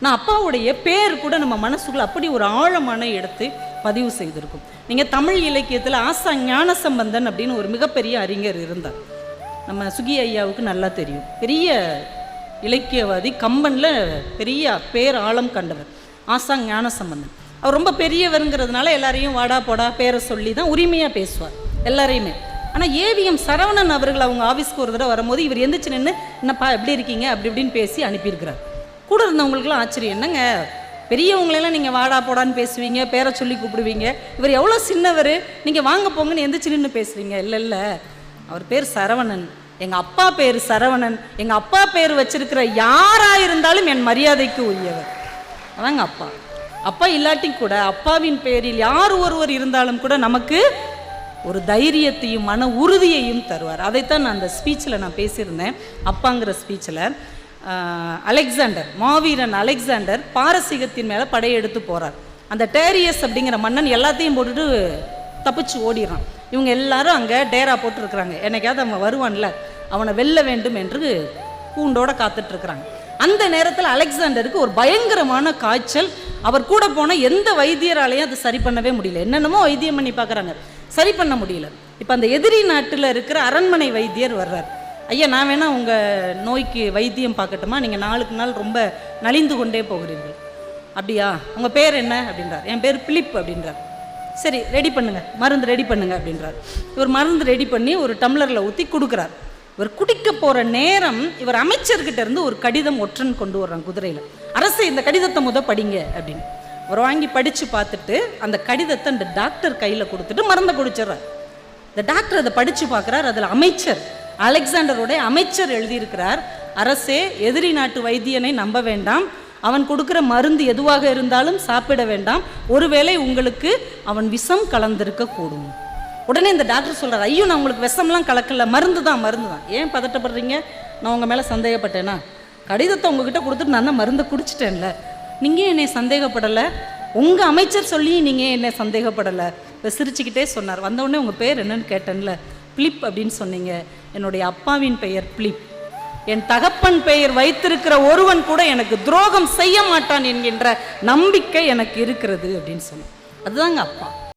நான் அப்பாவுடைய பேர் கூட நம்ம மனசுக்குள்ள அப்படி ஒரு ஆழமான இடத்தை பதிவு செய்திருக்கும். நீங்கள் தமிழ் இலக்கியத்தில் ஆசா ஞானசம்பந்தன் அப்படின்னு ஒரு மிகப்பெரிய அறிஞர் இருந்தார். நம்ம சுகி ஐயாவுக்கு நல்லா தெரியும். பெரிய இலக்கியவாதி, கம்பனில் பெரிய பேர் ஆழம் கண்டவர் ஆசா ஞானசம்பந்தன். அவர் ரொம்ப பெரியவருங்கிறதுனால எல்லாரையும் வாடா போடா பேரை சொல்லி தான் உரிமையாக பேசுவார் எல்லாரையுமே. ஆனால் ஏவிஎம் சரவணன் அவர்கள் அவங்க ஆஃபீஸ்க்கு ஒரு தடவை வரும்போது இவர் எந்திரிச்சு நின்று என்னப்பா எப்படி இருக்கீங்க அப்படி இப்படின்னு பேசி அனுப்பியிருக்கிறார். கூட இருந்தவங்களுக்குலாம் ஆச்சரியம், என்னங்க பெரியவங்களெல்லாம் நீங்கள் வாடா போடான்னு பேசுவீங்க, பேரை சொல்லி கூப்பிடுவீங்க, இவர் எவ்வளோ சின்னவர், நீங்கள் வாங்க போங்கன்னு எந்திரிச்சு நின்று பேசுவீங்க. இல்லை அவர் பேர் சரவணன், எங்கள் அப்பா பேர் சரவணன், எங்கள் அப்பா பேர் வச்சிருக்கிற யாராக இருந்தாலும் என் மரியாதைக்கு உரியவர். அதாங்க அப்பா. அப்பா இல்லாட்டி கூட அப்பாவின் பேரில் யார் ஒருவர் இருந்தாலும் கூட நமக்கு ஒரு தைரியத்தையும் மன உறுதியையும் தருவார். அதைத்தான் நான் அந்த ஸ்பீச்சில் நான் பேசியிருந்தேன். அப்பாங்கிற ஸ்பீச்சில் அலெக்சாண்டர், மாவீரன் அலெக்சாண்டர் பாரசீகத்தின் மேலே படையெடுத்து போகிறார். அந்த டேரியஸ் அப்படிங்கிற மன்னன் எல்லாத்தையும் போட்டுட்டு தப்பிச்சு ஓடிடுறான். இவங்க எல்லாரும் அங்கே டேரா போட்டுருக்குறாங்க, என்னைக்காவது அவன் வருவான்ல அவனை வெல்ல வேண்டும் என்று கூண்டோட காத்துட்ருக்குறாங்க. அந்த நேரத்தில் அலெக்சாண்டருக்கு ஒரு பயங்கரமான காய்ச்சல். அவர் கூட போன எந்த வைத்தியராலையும் அது சரி பண்ணவே முடியல. என்னென்னமோ வைத்தியம் பண்ணி பார்க்குறாங்க, சரி பண்ண முடியல. இப்போ அந்த எதிரி நாட்டில் இருக்கிற அரண்மனை வைத்தியர் வர்றார். ஐயா, நான் வேணா உங்கள் நோய்க்கு வைத்தியம் பார்க்கட்டுமா, நீங்கள் நாளுக்கு நாள் ரொம்ப நலிந்து கொண்டே போகிறீர்கள். அப்படியா, உங்கள் பேர் என்ன அப்படின்றார். என் பேர் பிலிப் அப்படின்றார். சரி, ரெடி பண்ணுங்க, மருந்து ரெடி பண்ணுங்க அப்படின்றார். இவர் மருந்து ரெடி பண்ணி ஒரு டம்ளரில் ஊற்றி கொடுக்குறார். இவர் குடிக்க போகிற நேரம் இவர் அமைச்சர்கிட்ட இருந்து ஒரு கடிதம் ஒற்றன் கொண்டு வர்றாங்க குதிரையில். அரசு, இந்த கடிதத்தை படிங்க அப்படின்னு. அவர் வாங்கி படித்து பார்த்துட்டு அந்த கடிதத்தை அந்த டாக்டர் கையில் கொடுத்துட்டு மருந்தை குடிச்சிட்றார். இந்த டாக்டர் அதை படித்து பார்க்குறார். அதில் அமைச்சர், அலெக்சாண்டருடைய அமைச்சர் எழுதியிருக்கிறார், அரசே, எதிரி நாட்டு வைத்தியனை நம்ப வேண்டாம், அவன் கொடுக்குற மருந்து எதுவாக இருந்தாலும் சாப்பிட வேண்டாம், ஒருவேளை உங்களுக்கு அவன் விஷம் கலந்திருக்க கூடும். உடனே இந்த டாக்டர் சொல்கிறார், ஐயோ நான் உங்களுக்கு விஷம்லாம் கலக்கல, மருந்து தான். ஏன் பதட்டப்படுறீங்க? நான் உங்கள் மேலே சந்தேகப்பட்டேனா? கடிதத்தை உங்ககிட்ட கொடுத்துட்டு நான் தான் மருந்தை குடிச்சிட்டேன்ல, நீங்கள் என்னை சந்தேகப்படலை, உங்கள் அமைச்சர் சொல்லி நீங்கள் என்னை சந்தேகப்படலை. இப்போ சிரிச்சுக்கிட்டே சொன்னார். வந்தவுடனே உங்கள் பேர் என்னன்னு கேட்டேன்ல, பிலிப் அப்படின்னு சொன்னீங்க. என்னுடைய அப்பாவின் பெயர் பிலிப். என் தகப்பன் பெயர் வைத்திருக்கிற ஒருவன் கூட எனக்கு துரோகம் செய்ய மாட்டான் என்கின்ற நம்பிக்கை எனக்கு இருக்கிறது அப்படின்னு சொன்னேன். அதுதாங்க அப்பா.